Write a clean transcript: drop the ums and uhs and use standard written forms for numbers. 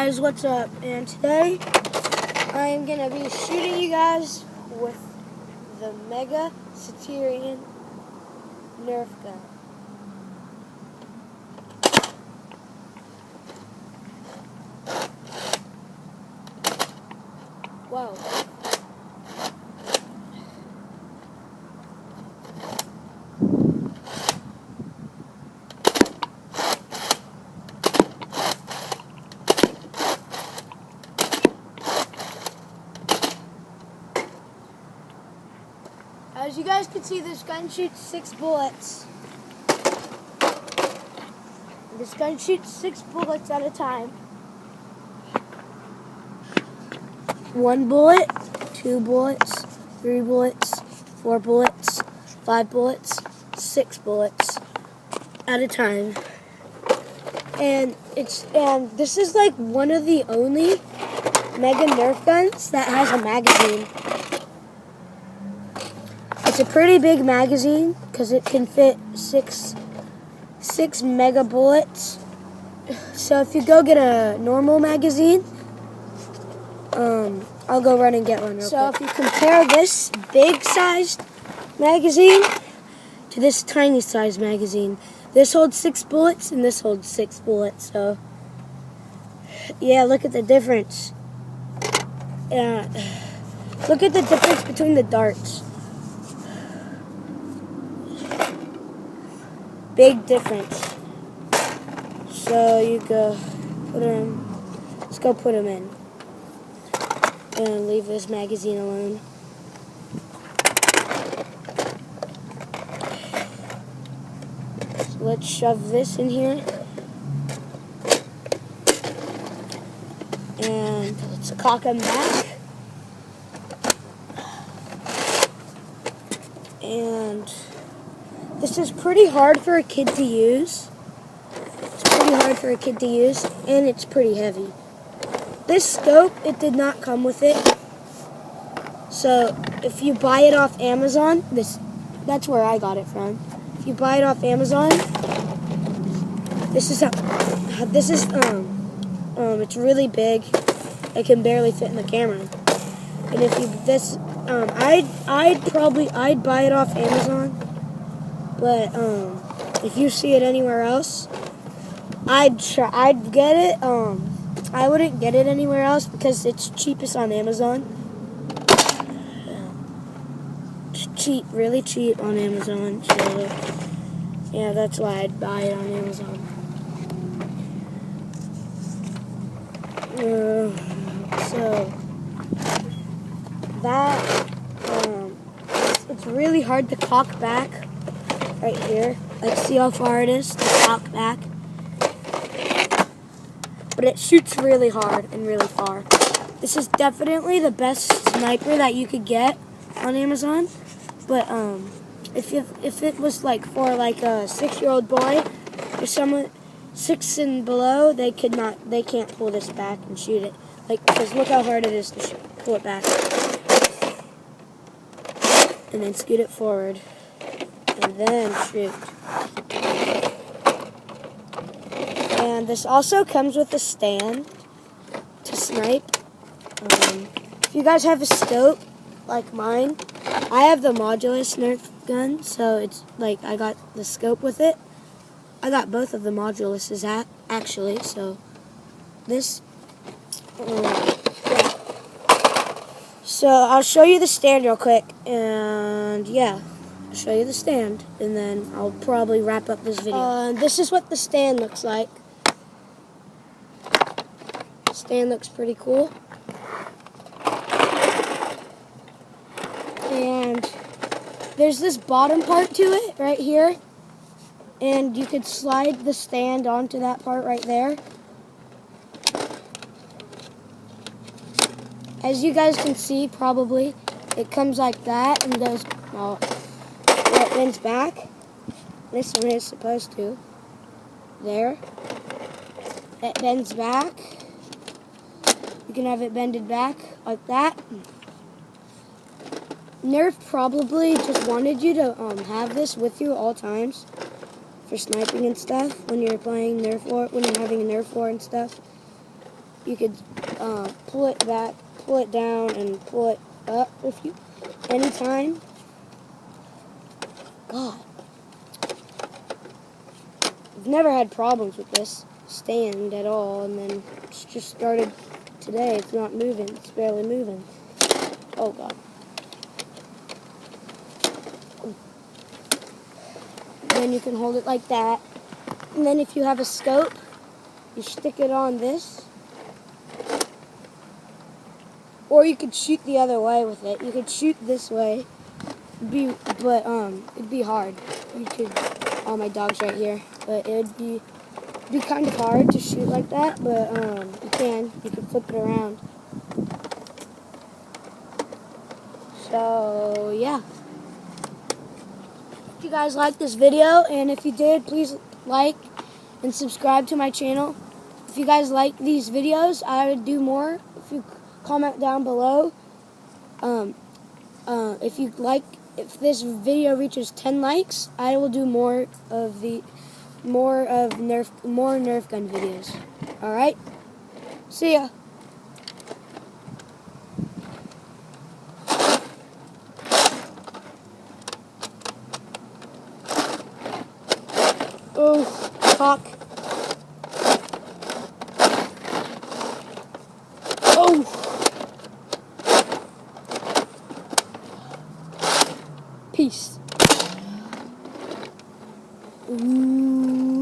guys, what's up? And today I am going to be shooting you guys with the Mega Satyrian Nerf gun. Whoa. As you guys can see, this gun shoots 6 bullets. This gun shoots 6 bullets at a time. 1 bullet, 2 bullets, 3 bullets, 4 bullets, 5 bullets, 6 bullets at a time. And this is like one of the only Mega Nerf guns that has a magazine. It's a pretty big magazine because it can fit six mega bullets. So if you go get a normal magazine, I'll go run and get one real quick. So if you compare this big sized magazine to this tiny sized magazine, this holds 6 bullets and this holds 6 bullets. So yeah, look at the difference. Look at the difference between the darts. Big difference. So you go put them. Let's go put them in. And leave this magazine alone. So let's shove this in here. And let's cock them back. And this is pretty hard for a kid to use. It's pretty hard for a kid to use, and it's pretty heavy. This scope, it did not come with it. So if you buy it off Amazon, that's where I got it from. If you buy it off Amazon, it's really big. It can barely fit in the camera. And if you I'd buy it off Amazon. But if you see it anywhere else, I'd get it. I wouldn't get it anywhere else because it's cheapest on Amazon. It's cheap, really cheap on Amazon. So yeah, that's why I'd buy it on Amazon. So that it's really hard to cock back. Right here, like see how far it is to cock back, but it shoots really hard and really far. This is definitely the best sniper that you could get on Amazon. But if it was like for like a 6-year-old boy or someone 6 and below, they can't pull this back and shoot it. Like, because look how hard it is to pull it back, and then scoot it forward. And then shoot. And this also comes with a stand to snipe. If you guys have a scope like mine, I have the modulus Nerf gun, so it's like I got the scope with it. I got both of the moduluses actually. So this. So I'll show you the stand real quick, and yeah. Show you the stand, and then I'll probably wrap up this video. This is what the stand looks like. Stand looks pretty cool. And there's this bottom part to it right here, and you could slide the stand onto that part right there. As you guys can see, probably, it comes like that and goes, well, it bends back. This one is supposed to. There. It bends back. You can have it bended back like that. Nerf probably just wanted you to have this with you at all times for sniping and stuff when you're playing Nerf War, when you're having a Nerf War and stuff. You could pull it back, pull it down, and pull it up if you anytime. God, I've never had problems with this stand at all, and then it's just started today. It's not moving. It's barely moving. Oh God. Then you can hold it like that. And then if you have a scope, you stick it on this. Or you could shoot the other way with it. You could shoot this way. It'd be hard. You could, oh, my dog's right here. But it'd be kind of hard to shoot like that, but you can flip it around. So yeah. If you guys liked this video, and if you did, please like and subscribe to my channel. If you guys like these videos, I would do more. If you comment down below, if this video reaches 10 likes, I will do more Nerf gun videos. All right, see ya. Oh, fuck. Oh. Peace. Ooh.